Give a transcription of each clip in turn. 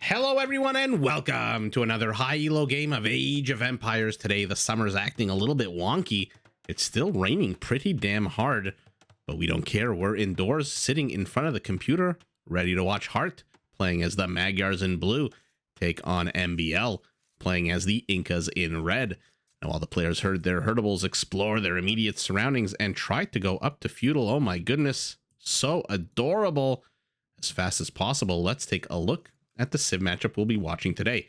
Hello everyone and welcome to another high elo game of Age of Empires. Today the summer's acting a little bit wonky. It's still raining pretty damn hard, but we don't care. We're indoors sitting in front of the computer ready to watch Hearttt playing as the Magyars in blue take on MbL playing as the Incas in red. Now while the players heard their herdables explore their immediate surroundings and try to go up to Feudal, oh my goodness, so adorable, as fast as possible. Let's take a look at the civ matchup we'll be watching today.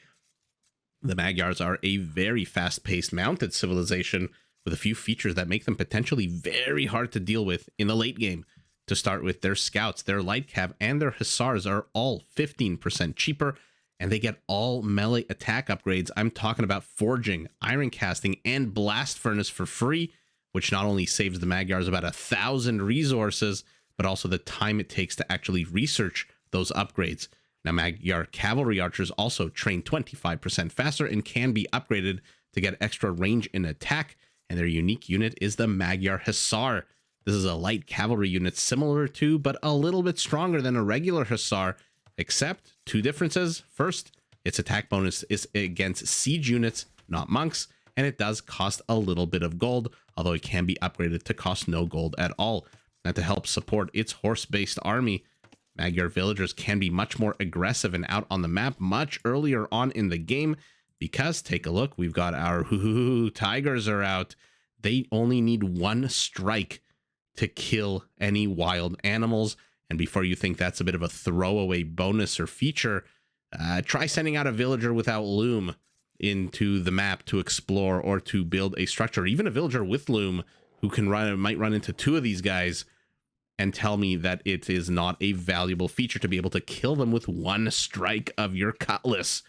The Magyars are a very fast-paced mounted civilization with a few features that make them potentially very hard to deal with in the late game. To start with, their scouts, their light cav, and their hussars are all 15% cheaper, and they get all melee attack upgrades. I'm talking about forging, iron casting, and blast furnace for free, which not only saves the Magyars about 1,000 resources, but also the time it takes to actually research those upgrades. Now, Magyar cavalry archers also train 25% faster and can be upgraded to get extra range in attack, and their unique unit is the Magyar Hussar. This is a light cavalry unit similar to, but a little bit stronger than a regular Hussar, except two differences. First, its attack bonus is against siege units, not monks, and it does cost a little bit of gold, although it can be upgraded to cost no gold at all. Now, to help support its horse-based army, Magyar villagers can be much more aggressive and out on the map much earlier on in the game because, take a look, we've got our tigers are out. They only need one strike to kill any wild animals. And before you think that's a bit of a throwaway bonus or feature, try sending out a villager without loom into the map to explore or to build a structure. Even a villager with loom who can might run into two of these guys and tell me that it is not a valuable feature to be able to kill them with one strike of your cutlass.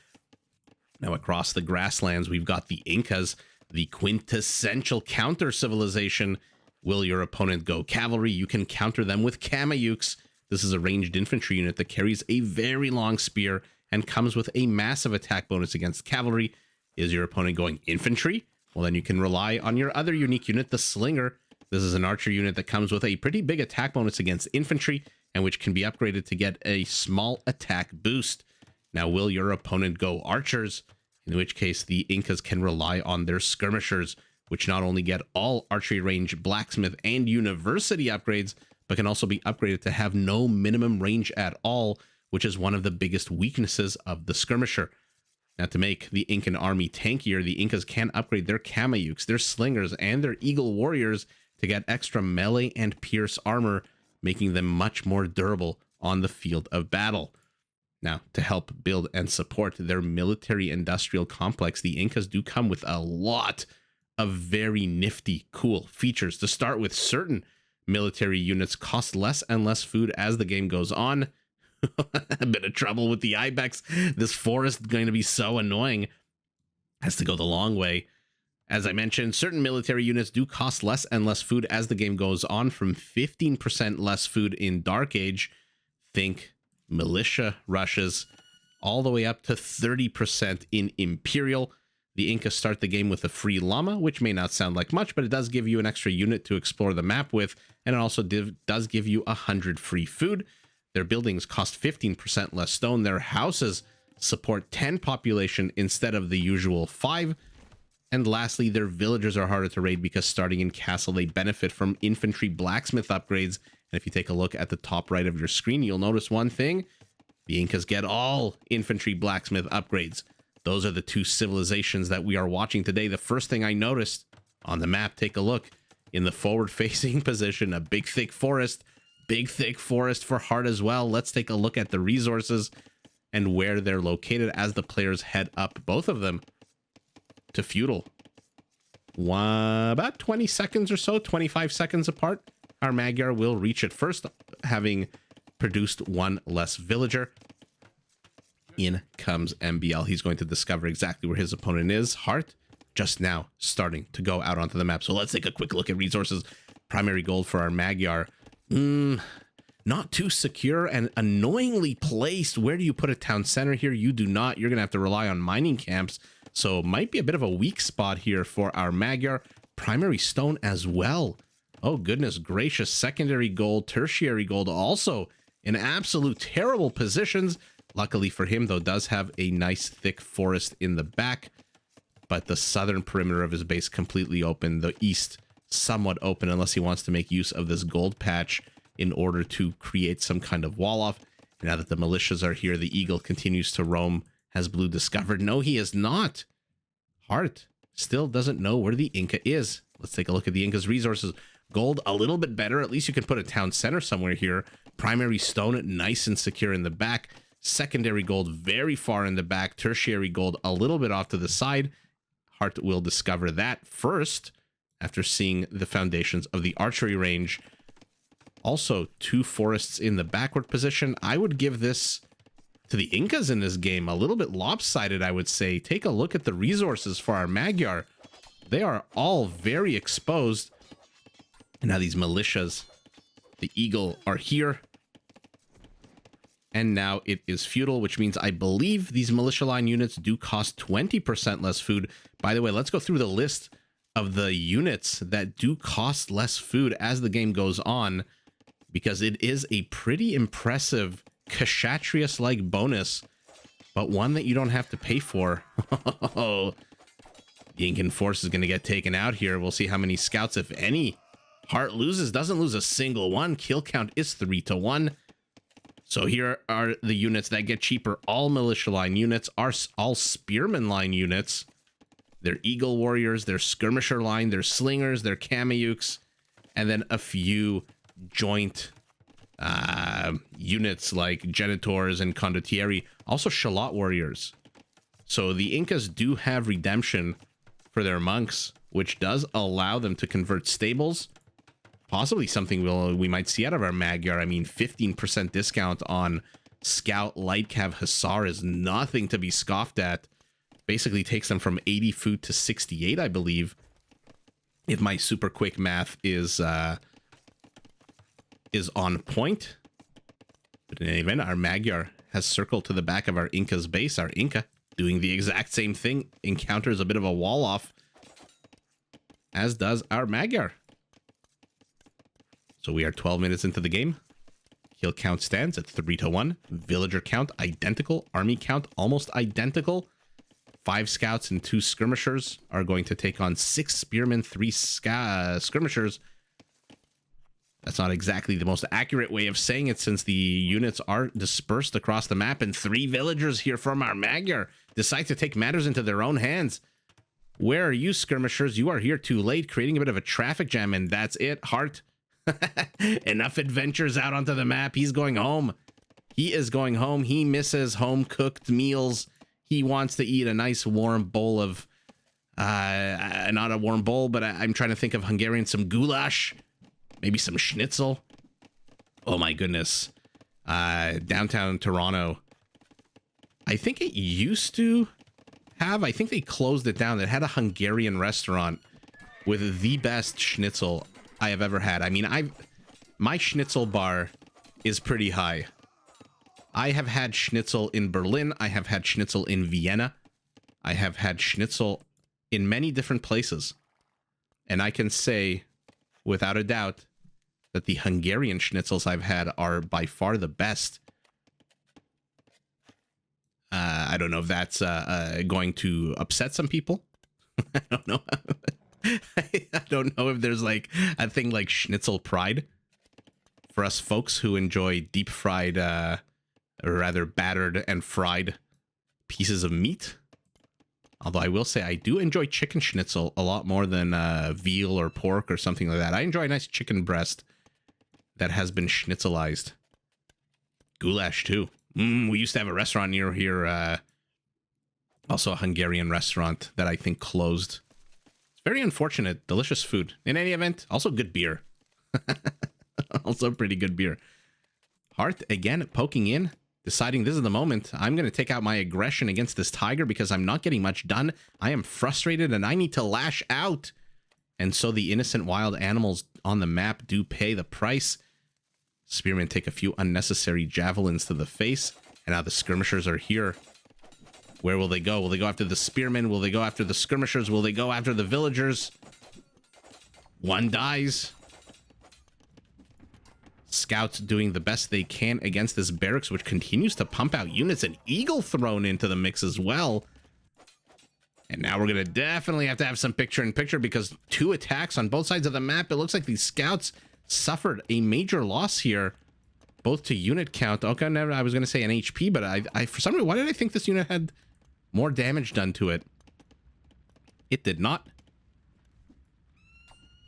Now, across the grasslands, we've got the Incas, the quintessential counter civilization. Will your opponent go cavalry? You can counter them with Magyars. This is a ranged infantry unit that carries a very long spear and comes with a massive attack bonus against cavalry. Is your opponent going infantry? Well, then you can rely on your other unique unit, the Slinger. This is an archer unit that comes with a pretty big attack bonus against infantry and which can be upgraded to get a small attack boost. Now, will your opponent go archers? In which case, the Incas can rely on their skirmishers, which not only get all archery range, blacksmith, and university upgrades, but can also be upgraded to have no minimum range at all, which is one of the biggest weaknesses of the skirmisher. Now, to make the Incan army tankier, the Incas can upgrade their Magyars, their slingers, and their eagle warriors to get extra melee and pierce armor, making them much more durable on the field of battle. Now, to help build and support their military-industrial complex, the Incas do come with a lot of very nifty, cool features. To start with, certain military units cost less and less food as the game goes on. A bit of trouble with the ibex. This forest is going to be so annoying. Has to go the long way. As I mentioned, certain military units do cost less and less food as the game goes on, from 15% less food in Dark Age, think militia rushes, all the way up to 30% in Imperial. The Incas start the game with a free llama, which may not sound like much, but it does give you an extra unit to explore the map with, and it also does give you 100 free food. Their buildings cost 15% less stone. Their houses support 10 population instead of the usual 5. And lastly, their villagers are harder to raid because starting in castle, they benefit from infantry blacksmith upgrades. And if you take a look at the top right of your screen, you'll notice one thing. The Incas get all infantry blacksmith upgrades. Those are the two civilizations that we are watching today. The first thing I noticed on the map, take a look. In the forward-facing position, a big, thick forest. Big, thick forest for Hearttt as well. Let's take a look at the resources and where they're located as the players head up, both of them, to Feudal. About 20 seconds or so, 25 seconds apart. Our Magyar will reach it first, having produced one less villager. In comes MbL. He's going to discover exactly where his opponent is. Hearttt just now starting to go out onto the map. So let's take a quick look at resources. Primary gold for our Magyar. Not too secure and annoyingly placed. Where do you put a town center here? You do not. You're going to have to rely on mining camps. So might be a bit of a weak spot here for our Magyar. Primary stone as well. Oh, goodness gracious. Secondary gold, tertiary gold also in absolute terrible positions. luckily for him, though, does have a nice thick forest in the back, but the southern perimeter of his base completely open, the east somewhat open, unless he wants to make use of this gold patch in order to create some kind of wall off. Now that the militias are here, the eagle continues to roam. Has Blue discovered? No, he is not. Hearttt still doesn't know where the Inca is. Let's take a look at the Inca's resources. Gold, a little bit better. At least you can put a town center somewhere here. Primary stone, nice and secure in the back. Secondary gold, very far in the back. Tertiary gold, a little bit off to the side. Hearttt will discover that first after seeing the foundations of the archery range. Also, 2 forests in the backward position. I would give this to the Incas in this game. A little bit lopsided, I would say. Take a look at the resources for our Magyar. They are all very exposed. And now these militias, the eagle, are here. And now it is feudal, which means I believe these militia line units do cost 20% less food. By the way, let's go through the list of the units that do cost less food as the game goes on, because it is a pretty impressive Kshatriyas-like bonus, but one that you don't have to pay for. The Incan force is going to get taken out here. We'll see how many scouts, if any, Hearttt loses. Doesn't lose a single one. Kill count is 3-1. So here are the units that get cheaper. All militia line units are all spearman line units. They're eagle warriors, they're skirmisher line, they're slingers, they're Kameyuks, and then a few joint units like genitors and condottieri. Also shallot warriors. So the Incas do have redemption for their monks, which does allow them to convert stables. Possibly something we might see out of our Magyar. I mean, 15% discount on Scout Light Cav Hussar is nothing to be scoffed at. Basically takes them from 80 food to 68, I believe. If my super quick math is on point. But in any event, our Magyar has circled to the back of our Inca's base. Our Inca doing the exact same thing. Encounters a bit of a wall off. As does our Magyar. So we are 12 minutes into the game. Kill count stands at 3-1. Villager count identical. Army count almost identical. 5 scouts and 2 skirmishers are going to take on 6 spearmen, 3 skirmishers. That's not exactly the most accurate way of saying it, since the units are dispersed across the map, and 3 villagers here from our Magyar decide to take matters into their own hands. Where are you, skirmishers? You are here too late, creating a bit of a traffic jam, and that's it. Hearttt. Enough adventures out onto the map. He's going home. He is going home. He misses home-cooked meals. He wants to eat a nice warm bowl of, not a warm bowl, but I'm trying to think of Hungarian, some goulash, maybe some schnitzel. Oh my goodness. Downtown Toronto. I think it used to have, I think they closed it down. It had a Hungarian restaurant with the best schnitzel I have ever had. I mean, my schnitzel bar is pretty high. I have had schnitzel in Berlin. I have had schnitzel in Vienna. I have had schnitzel in many different places. And I can say, without a doubt, that the Hungarian schnitzels I've had are by far the best. I don't know if that's going to upset some people. I don't know. I don't know if there's like a thing like schnitzel pride for us folks who enjoy deep fried, or rather battered and fried pieces of meat. Although I will say I do enjoy chicken schnitzel a lot more than veal or pork or something like that. I enjoy a nice chicken breast that has been schnitzelized. Goulash too. We used to have a restaurant near here, also a Hungarian restaurant that I think closed. It's very unfortunate. Delicious food. In any event, also good beer. Also pretty good beer. Hearttt again poking in, deciding this is the moment. I'm going to take out my aggression against this tiger because I'm not getting much done. I am frustrated and I need to lash out. And so the innocent wild animals on the map do pay the price. Spearmen take a few unnecessary javelins to the face. And now the skirmishers are here. Where will they go? Will they go after the spearmen? Will they go after the skirmishers? Will they go after the villagers? One dies. Scouts doing the best they can against this barracks, which continues to pump out units, and Eagle thrown into the mix as well. And now we're going to definitely have to have some picture-in-picture because 2 attacks on both sides of the map. It looks like these scouts suffered a major loss here, both to unit count. Okay, never, I was going to say an HP, but I for some reason, why did I think this unit had more damage done to it? It did not.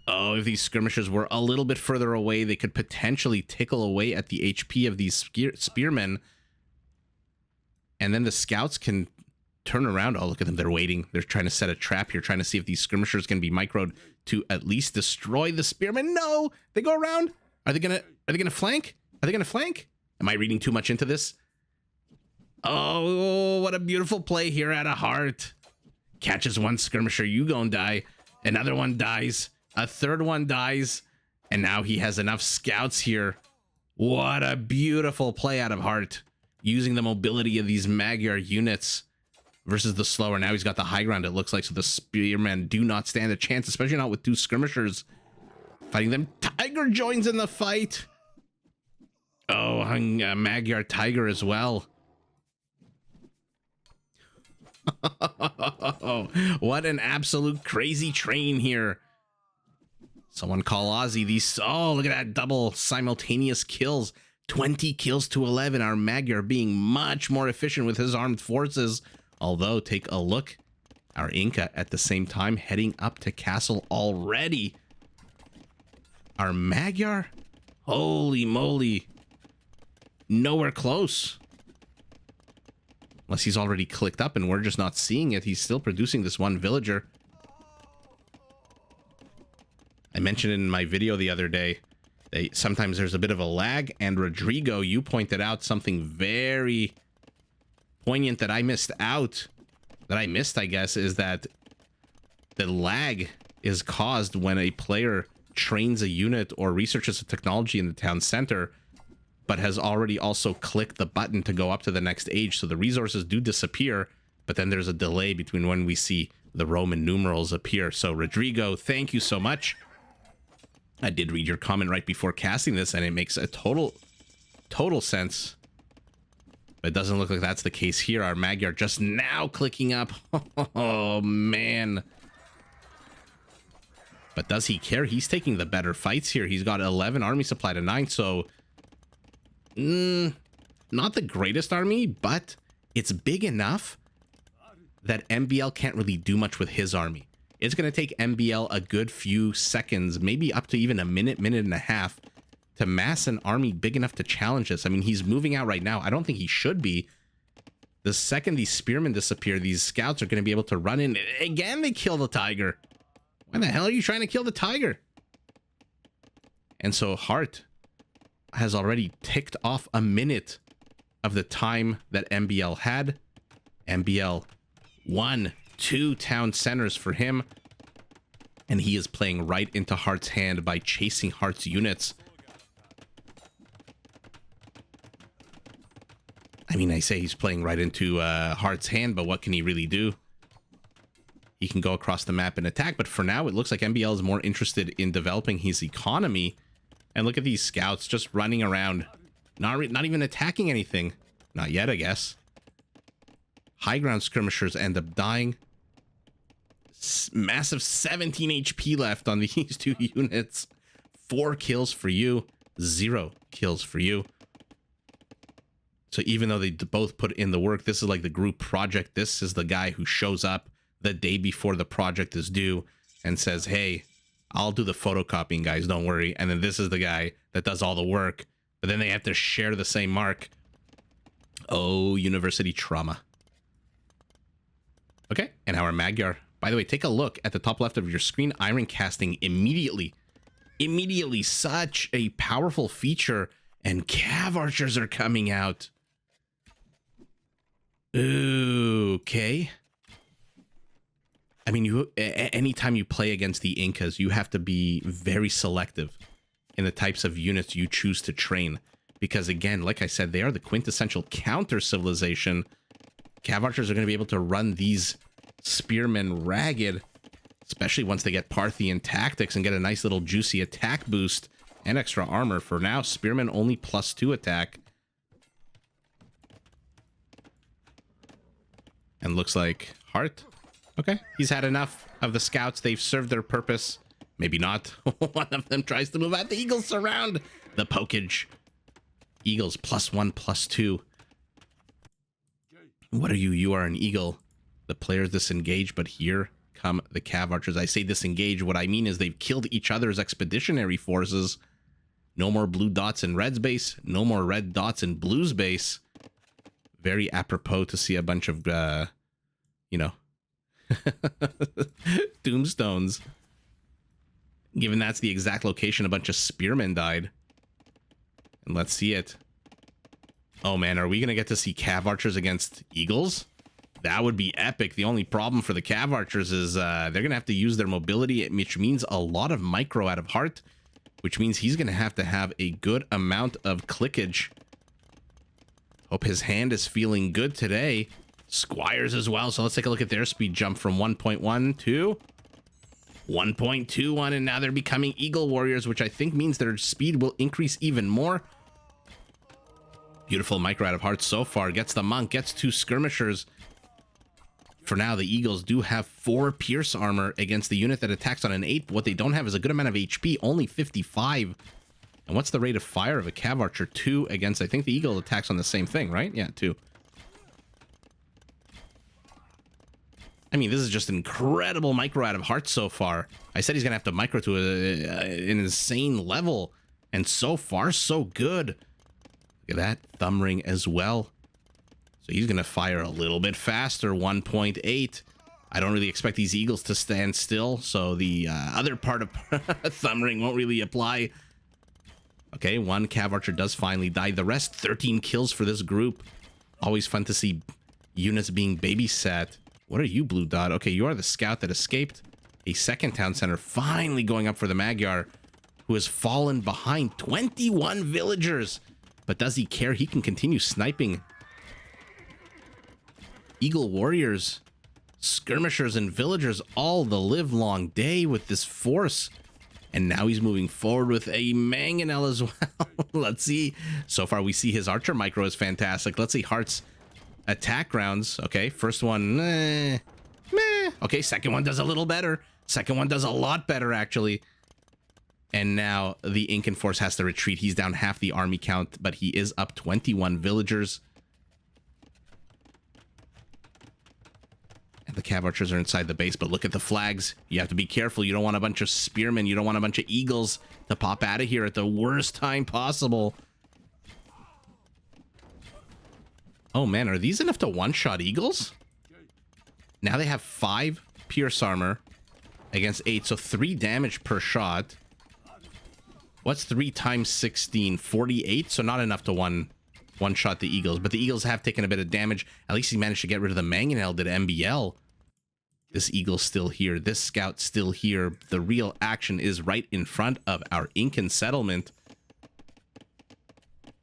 Oh, if these skirmishers were a little bit further away, they could potentially tickle away at the HP of these spearmen. And then the scouts can turn around. Oh, look at them. They're waiting. They're trying to set a trap here, trying to see if these skirmishers can be microed to at least destroy the spearmen. No, they go around. Are they gonna flank? Are they gonna flank? Am I reading too much into this? Oh, what a beautiful play here at a Hearttt. Catches one skirmisher. You gonna die. Another one dies. A third one dies. And now he has enough scouts here. What a beautiful play out of Hearttt. Using the mobility of these Magyar units versus the slower. Now he's got the high ground, it looks like, so the spearmen do not stand a chance, especially not with 2 skirmishers fighting them. Tiger joins in the fight. Oh, hung Magyar Tiger as well. What an absolute crazy train here. Someone call Ozzy. These, oh, look at that double simultaneous kills. 20 kills to 11. Our Magyar being much more efficient with his armed forces. Although, take a look. Our Inca at the same time heading up to castle already. Our Magyar? Holy moly. Nowhere close. Unless he's already clicked up and we're just not seeing it. He's still producing this one villager. I mentioned in my video the other day, sometimes there's a bit of a lag, and Rodrigo, you pointed out something very poignant that I missed out, I guess, is that the lag is caused when a player trains a unit or researches a technology in the town center, but has already also clicked the button to go up to the next age. So the resources do disappear, but then there's a delay between when we see the Roman numerals appear. So Rodrigo, thank you so much. I did read your comment right before casting this, and it makes a total sense. But it doesn't look like that's the case here. Our Magyar just now clicking up. Oh, man. But does he care? He's taking the better fights here. He's got 11 army supply to 9, so... not the greatest army, but it's big enough that MbL can't really do much with his army. It's going to take MbL a good few seconds, maybe up to even a minute and a half, to mass an army big enough to challenge this. I mean, he's moving out right now. I don't think he should be. The second these spearmen disappear, these scouts are going to be able to run in. Again, they kill the tiger. Why the hell are you trying to kill the tiger? And so Hearttt has already ticked off a minute of the time that MbL had. MbL 1, 2 town centers for him. And he is playing right into Heartt's hand by chasing Heartt's units. I mean, I say he's playing right into Heartt's hand, but what can he really do? He can go across the map and attack, but for now, it looks like MbL is more interested in developing his economy. And look at these scouts just running around, not even attacking anything. Not yet, I guess. High ground skirmishers end up dying. Massive 17 HP left on these 2 units. 4 kills for you, 0 kills for you. So even though they both put in the work, this is like the group project. This is the guy who shows up the day before the project is due and says, hey, I'll do the photocopying, guys, don't worry. And then this is the guy that does all the work, but then they have to share the same mark. Oh, university trauma. Okay, and our Magyar. By the way, take a look at the top left of your screen. Iron casting immediately. Immediately, such a powerful feature. And cav archers are coming out. Okay. I mean, anytime you play against the Incas, you have to be very selective in the types of units you choose to train. Because again, like I said, they are the quintessential counter civilization. Cav archers are going to be able to run these spearmen ragged, especially once they get Parthian tactics and get a nice little juicy attack boost. and extra armor. For now, Spearman only +2 attack. And looks like Hearttt. Okay, he's had enough of the scouts. They've served their purpose. Maybe not. One of them tries to move out. The Eagles surround the pokage. Eagles +1, +2. What are you? You are an eagle. The players disengage, but here come the Cav Archers. I say disengage. What I mean is they've killed each other's expeditionary forces. No more blue dots in red's base. No more red dots in blue's base. Very apropos to see a bunch of, you know, tombstones. Given that's the exact location a bunch of spearmen died. And let's see it. Oh man, are we going to get to see Cav Archers against Eagles? That would be epic. The only problem for the Cav Archers is they're going to have to use their mobility, which means a lot of micro out of Hearttt, which means he's going to have a good amount of clickage. Hope his hand is feeling good today. Squires as well. So let's take a look at their speed jump from 1.1 to 1.21. And now they're becoming Eagle Warriors, which I think means their speed will increase even more. Beautiful micro out of Hearttt so far. Gets the monk, gets 2 skirmishers. For now, the Eagles do have 4 pierce armor against the unit that attacks on an 8. But what they don't have is a good amount of HP, only 55. And what's the rate of fire of a Cav Archer? 2 against, I think the Eagle attacks on the same thing, right? Yeah, 2. I mean, this is just incredible micro out of Hearttt so far. I said he's going to have to micro to an insane level. And so far, so good. Look at that. Thumb ring as well. So he's going to fire a little bit faster. 1.8. I don't really expect these Eagles to stand still. So the other part of thumb ring won't really apply. Okay, 1 Cav Archer does finally die. The rest, 13 kills for this group. Always fun to see units being babysat. What are you, Blue Dot? Okay, you are the scout that escaped a second town center. Finally going up for the Magyar, who has fallen behind 21 villagers. But does he care? He can continue sniping. Eagle Warriors, skirmishers, and villagers all the live long day with this force. And now he's moving forward with a Mangonel as well. Let's see. So far, we see his Archer micro is fantastic. Let's see Heartt's attack rounds. Okay, first one, meh. Okay, second one does a little better. Second one does a lot better, actually. And now the Incan force has to retreat. He's down half the army count, but he is up 21 villagers. And the Cav Archers are inside the base, but look at the flags. You have to be careful. You don't want a bunch of spearmen. You don't want a bunch of eagles to pop out of here at the worst time possible. Oh man, are these enough to one-shot eagles? Now they have 5 pierce armor against 8, so 3 damage per shot. What's 3 times 16? 48, so not enough to one-shot the Eagles. But the Eagles have taken a bit of damage. At least he managed to get rid of the Mangonel, did MbL. This Eagle's still here. This Scout's still here. The real action is right in front of our Incan settlement.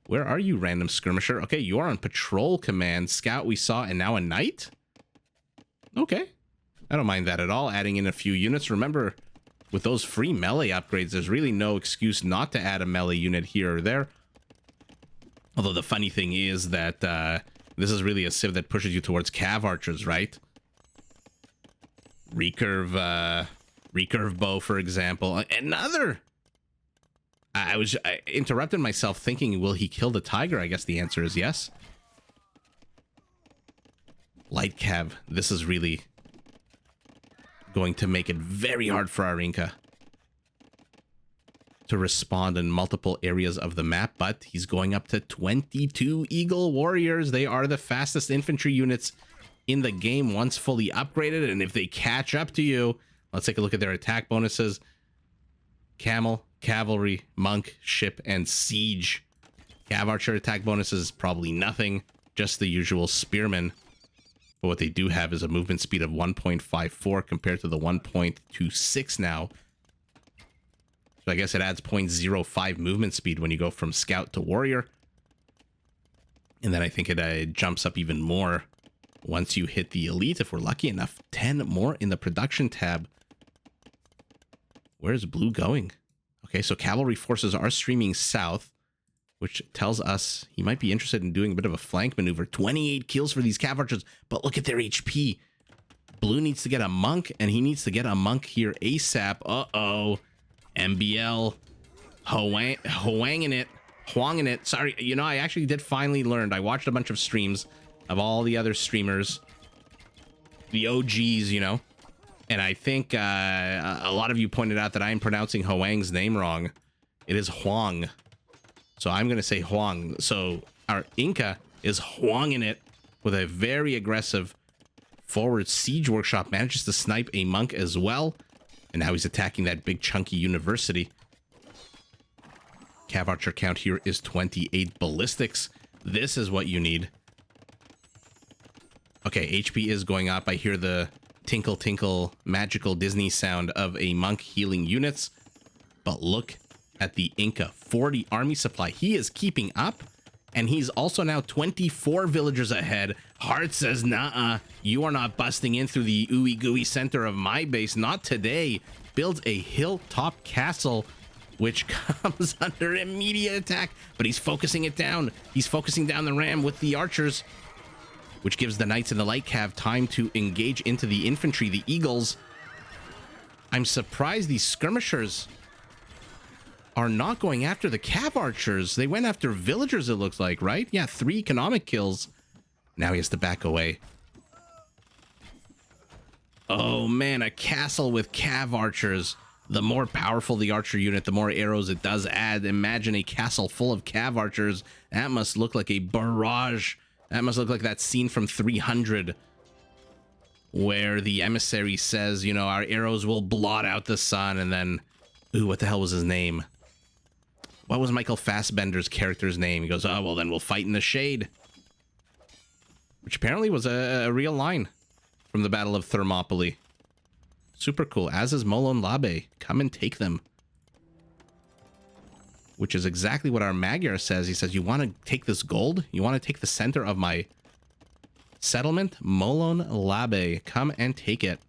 Where are you, random skirmisher? Okay, you are on patrol command. Scout we saw, and now a knight? Okay. I don't mind that at all. Adding in a few units. Remember, with those free melee upgrades, there's really no excuse not to add a melee unit here or there. Although the funny thing is that this is really a civ that pushes you towards Cav Archers, right? Recurve bow, for example. Another... I interrupted myself thinking, will he kill the tiger? I guess the answer is yes. Light Cav. This is really going to make it very hard for our Inca to respond in multiple areas of the map, but he's going up to 22 Eagle Warriors. They are the fastest infantry units in the game once fully upgraded, and if they catch up to you, let's take a look at their attack bonuses. Camel, Cavalry, Monk, Ship, and Siege. Cav Archer attack bonuses, probably nothing, just the usual Spearmen. But what they do have is a movement speed of 1.54 compared to the 1.26 now. So I guess it adds 0.05 movement speed when you go from Scout to Warrior. And then I think it jumps up even more once you hit the Elite, if we're lucky enough. 10 more in the production tab. Where's Blue going? Okay, Okay, so cavalry forces are streaming south, which tells us he might be interested in doing a bit of a flank maneuver. 28 kills for these cav archers, but look at their HP. Blue needs to get a monk, and he needs to get a monk here ASAP. Uh-oh. MbL. Hwanging it. Sorry, you know, I actually did finally learn. I watched a bunch of streams of all the other streamers. The OGs, you know. And I think a lot of you pointed out that I'm pronouncing Hwang's name wrong. It is Huang. So I'm going to say Huang. So our Inca is Hwanging it with a very aggressive forward siege workshop. Manages to snipe a monk as well. And now he's attacking that big chunky university. Cav archer count here is 28 ballistics. This is what you need. Okay, HP is going up. I hear the tinkle tinkle magical Disney sound of a monk healing units. But look at the Inca. 40 army supply. He is keeping up. And he's also now 24 villagers ahead. Hearttt says, nah, you are not busting in through the ooey gooey center of my base. Not today. Builds a hilltop castle, which comes under immediate attack. But he's focusing it down. He's focusing down the ram with the archers, which gives the knights and the light cav time to engage into the infantry, the eagles. I'm surprised these skirmishers are not going after the cav archers. They went after villagers, it looks like, right? Yeah, 3 economic kills. Now he has to back away. Oh man, a castle with cav archers. The more powerful the archer unit, the more arrows it does add. Imagine a castle full of cav archers. That must look like a barrage. That must look like that scene from 300 where the emissary says, you know, our arrows will blot out the sun, and then, ooh, what the hell was his name? What was Michael Fassbender's character's name? He goes, oh, well, then we'll fight in the shade. Which apparently was a real line from the Battle of Thermopylae. Super cool. As is Molon Labe. Come and take them. Which is exactly what our Magyar says. He says, you want to take this gold? You want to take the center of my settlement? Molon Labe. Come and take it.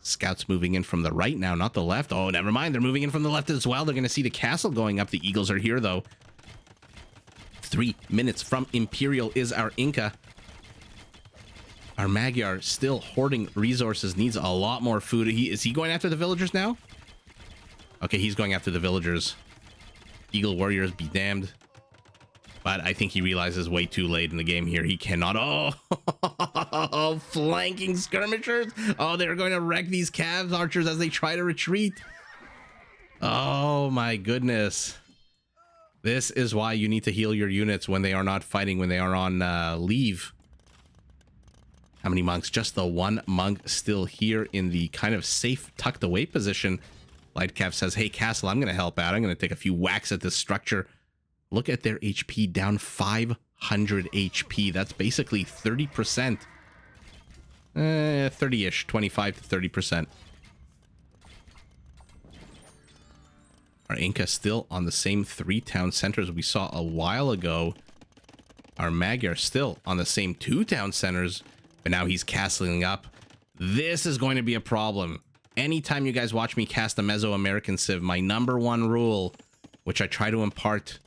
Scouts moving in from the right now, not the left. Oh, never mind. They're moving in from the left as well. They're going to see the castle going up. The eagles are here, though. 3 minutes from Imperial is our Inca. Our Magyar still hoarding resources, needs a lot more food. Is he going after the villagers now? Okay, he's going after the villagers. Eagle warriors be damned. But I think he realizes way too late in the game here. He cannot. Oh, flanking skirmishers. Oh, they're going to wreck these cav archers as they try to retreat. Oh, my goodness. This is why you need to heal your units when they are not fighting, when they are on leave. How many monks? Just the 1 monk still here in the kind of safe, tucked away position. Light Cav says, hey, Castle, I'm going to help out. I'm going to take a few whacks at this structure. Look at their HP, down 500 HP. That's basically 30%. 30-ish, 25 to 30%. Our Inca still on the same 3 town centers we saw a while ago. Our Magyar still on the same 2 town centers, but now he's castling up. This is going to be a problem. Anytime you guys watch me cast a Mesoamerican Civ, my #1 rule, which I try to impart,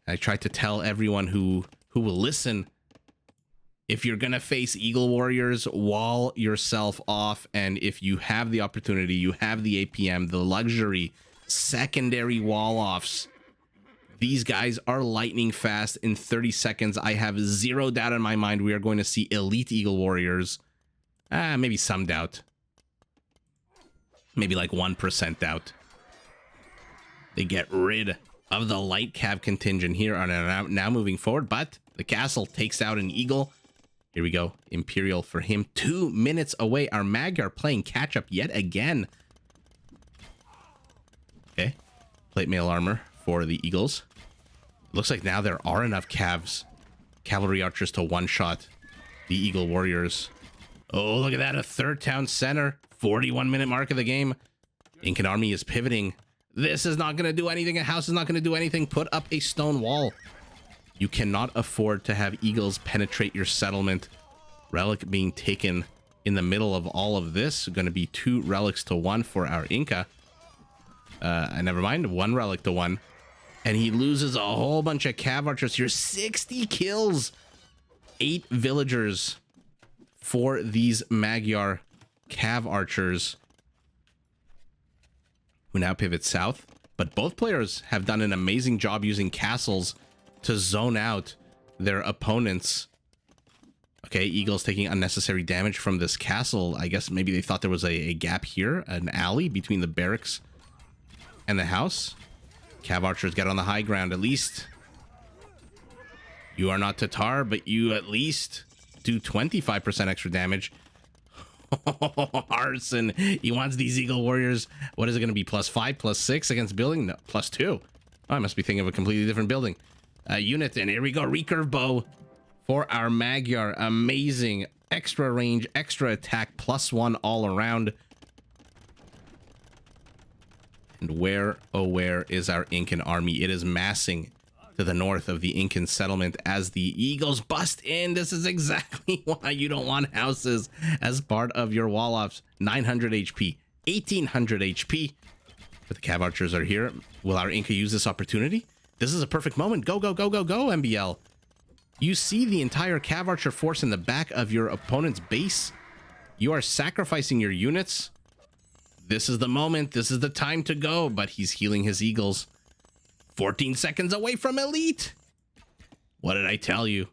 I try to tell everyone who will listen, if you're gonna face Eagle Warriors, wall yourself off, and if you have the opportunity, you have the APM, the luxury, secondary wall offs. These guys are lightning fast. In 30 seconds, I have 0 doubt in my mind we are going to see elite Eagle Warriors. Maybe some doubt. Maybe like 1% doubt. They get rid of the light cav contingent here, are now moving forward, but the castle takes out an eagle. Here we go. Imperial for him. 2 minutes away. Our Magyar playing catch up yet again. Okay. Plate mail armor for the eagles. Looks like now there are enough cavalry archers to one-shot the Eagle Warriors. Oh, look at that. A 3rd town center. 41-minute mark of the game. Incan army is pivoting. This is not going to do anything. A house is not going to do anything. Put up a stone wall. You cannot afford to have eagles penetrate your settlement. Relic being taken in the middle of all of this. Going to be 2 relics to 1 for our Inca. Never mind, 1 relic to 1. And he loses a whole bunch of cav archers here. 60 kills. 8 villagers for these Magyar cav archers, who now pivot south. But both players have done an amazing job using castles to zone out their opponents. Okay, Eagles taking unnecessary damage from this castle. I guess maybe they thought there was a gap here, an alley between the barracks and the house. Cav archers get on the high ground. At least you are not Tatar, but you at least do 25% extra damage. Arson, he wants these Eagle Warriors. What is it going to be? +5, +6 against building? No, +2. Oh, I must be thinking of a completely different building. Unit, and here we go. Recurve bow for our Magyar. Amazing. Extra range, extra attack, +1 all around. And where, oh where is our Incan army? It is massing to the north of the Incan settlement as the Eagles bust in. This is exactly why you don't want houses as part of your wall-offs. 900 HP, 1800 HP. But the cav archers are here. Will our Inca use this opportunity? This is a perfect moment. Go, go, go, go, go, MbL. You see the entire cav archer force in the back of your opponent's base. You are sacrificing your units. This is the moment. This is the time to go. But he's healing his Eagles. 14 seconds away from elite. What did I tell you?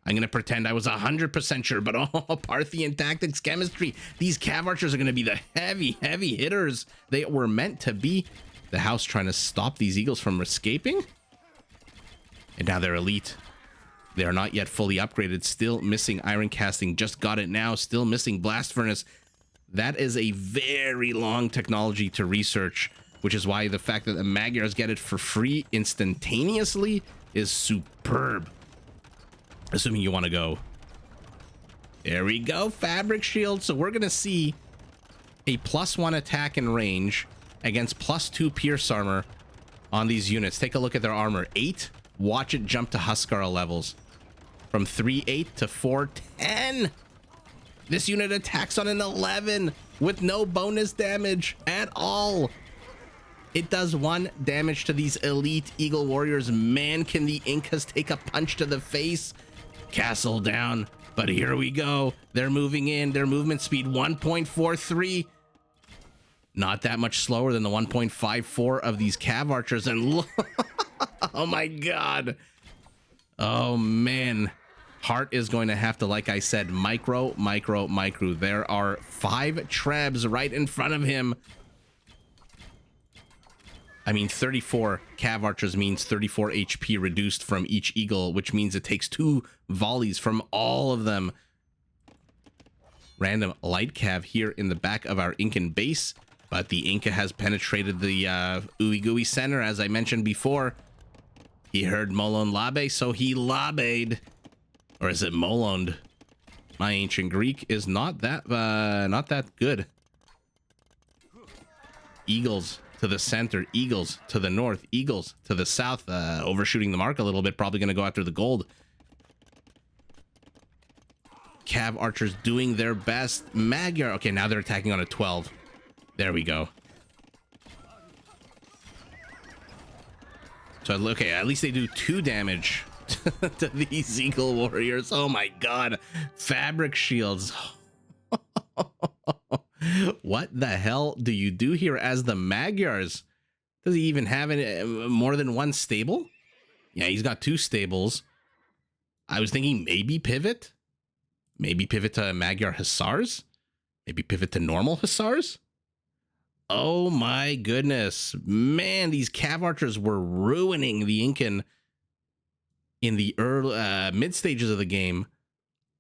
I'm going to pretend I was 100% sure, but oh, Parthian tactics, chemistry. These cav archers are going to be the heavy, heavy hitters they were meant to be. The house trying to stop these Eagles from escaping. And now they're elite. They are not yet fully upgraded. Still missing iron casting. Just got it now. Still missing blast furnace. That is a very long technology to research, which is why the fact that the Magyars get it for free instantaneously is superb. Assuming you want to go. There we go, fabric shield. So we're going to see a +1 attack in range against +2 pierce armor on these units. Take a look at their armor. 8. Watch it jump to Huskara levels. From 3-8 to 4-10. This unit attacks on an 11 with no bonus damage at all. It does 1 damage to these elite Eagle Warriors. Man, can the Incas take a punch to the face? Castle down, but here we go. They're moving in. Their movement speed 1.43. Not that much slower than the 1.54 of these cav archers. And look, oh my god. Oh man. Hearttt is going to have to, like I said, micro. There are 5 trebs right in front of him. I mean, 34 cav archers means 34 HP reduced from each eagle, which means it takes 2 volleys from all of them. Random light cav here in the back of our Incan base, but the Inca has penetrated the Ooey Gooey center, as I mentioned before. He heard Molon Labe, so he labed. Or is it Moloned? My ancient Greek is not that good. Eagles to the center, Eagles to the north, Eagles to the south, overshooting the mark a little bit, probably going to go after the gold. Cav archers doing their best. Magyar, okay, now they're attacking on a 12. There we go. So, okay, at least they do 2 damage to these Eagle Warriors. Oh my god. Fabric shields. What the hell do you do here as the Magyars? Does he even have any, more than 1 stable? Yeah, he's got 2 stables. I was thinking maybe pivot. Maybe pivot to Magyar Hussars. Maybe pivot to normal Hussars. Oh my goodness. Man, these cav archers were ruining the Incan in the early mid stages of the game.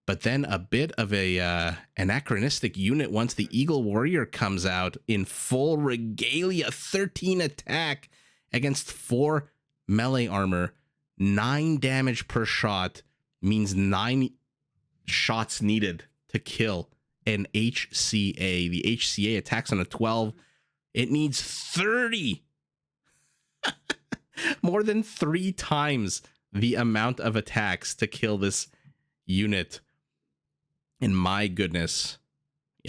But then a bit of a anachronistic unit once the Eagle Warrior comes out in full regalia. 13 attack against 4 melee armor. 9 damage per shot means 9 shots needed to kill an HCA. The HCA attacks on a 12. It needs 30. More than 3 times the amount of attacks to kill this unit. And my goodness,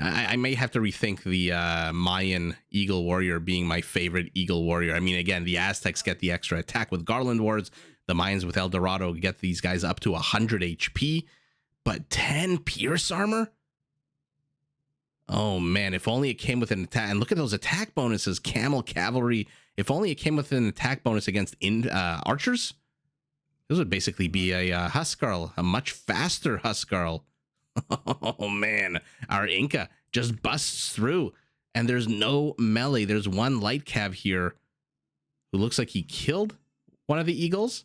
I may have to rethink the Mayan Eagle Warrior being my favorite Eagle Warrior. I mean, again, the Aztecs get the extra attack with Garland Wards. The Mayans with El Dorado get these guys up to 100 HP. But 10 Pierce Armor? Oh, man, if only it came with an attack. And look at those attack bonuses. Camel, Cavalry. If only it came with an attack bonus against archers. This would basically be a Huskarl, a much faster Huskarl. Oh, man. Our Inca just busts through. And there's no melee. There's one light cav here who looks like he killed one of the Eagles.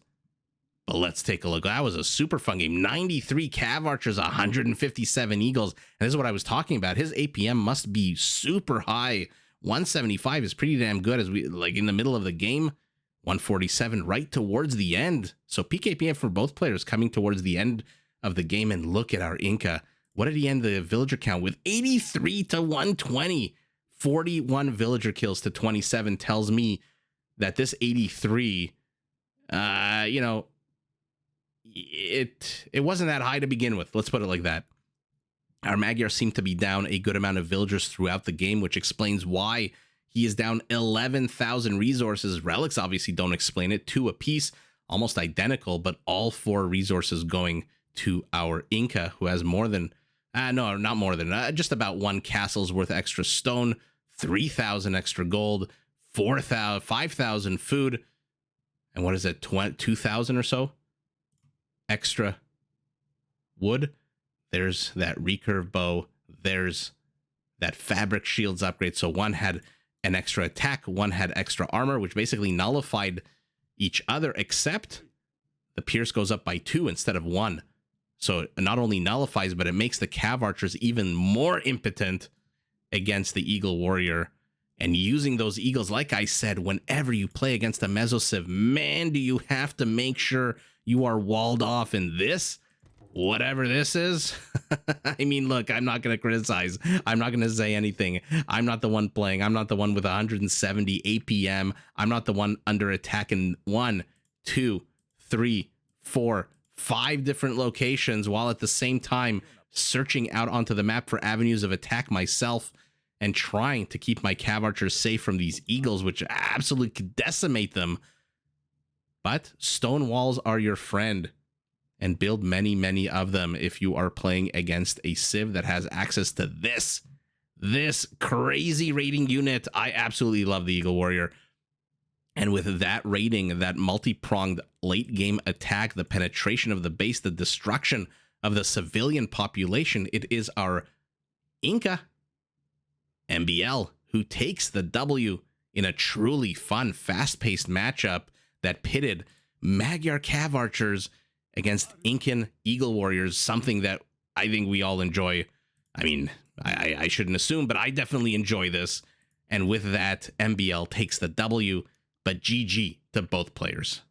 But let's take a look. That was a super fun game. 93 cav archers, 157 Eagles. And this is what I was talking about. His APM must be super high. 175 is pretty damn good as we like in the middle of the game. 147 right towards the end. So peak APM for both players coming towards the end of the game. And look at our Inca. What did he end the villager count with? 83 to 120. 41 villager kills to 27 tells me that this 83, you know, it wasn't that high to begin with. Let's put it like that. Our Magyars seem to be down a good amount of villagers throughout the game, which explains why he is down 11,000 resources. Relics obviously don't explain it. 2 apiece, almost identical, but all 4 resources going to our Inca, who has more than, no, not more than, just about 1 castle's worth extra stone, 3,000 extra gold, 4,000, 5,000 food, and what is it, 2,000 or so extra wood. There's that recurve bow. There's that fabric shields upgrade. So one had an extra attack, one had extra armor, which basically nullified each other, except the pierce goes up by 2 instead of 1. So it not only nullifies, but it makes the cav archers even more impotent against the Eagle Warrior. And using those Eagles, like I said, whenever you play against a Mesosiv, man, do you have to make sure you are walled off in this, whatever this is. I mean, look, I'm not going to criticize. I'm not going to say anything. I'm not the one playing. I'm not the one with 170 APM. I'm not the one under attack in 1, 2, 3, 4, 5 different locations while at the same time searching out onto the map for avenues of attack myself and trying to keep my cav archers safe from these Eagles, which absolutely could decimate them. But stone walls are your friend, and build many, many of them if you are playing against a Civ that has access to this crazy rating unit. I absolutely love the Eagle Warrior. And with that rating, that multi-pronged late game attack, the penetration of the base, the destruction of the civilian population, it is our Inca MbL who takes the W in a truly fun, fast-paced matchup that pitted Magyar cav archers against Incan Eagle Warriors, something that I think we all enjoy. I mean, I shouldn't assume, but I definitely enjoy this. And with that, MbL takes the W, but GG to both players.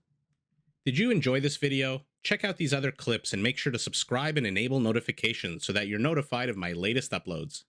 Did you enjoy this video? Check out these other clips and make sure to subscribe and enable notifications so that you're notified of my latest uploads.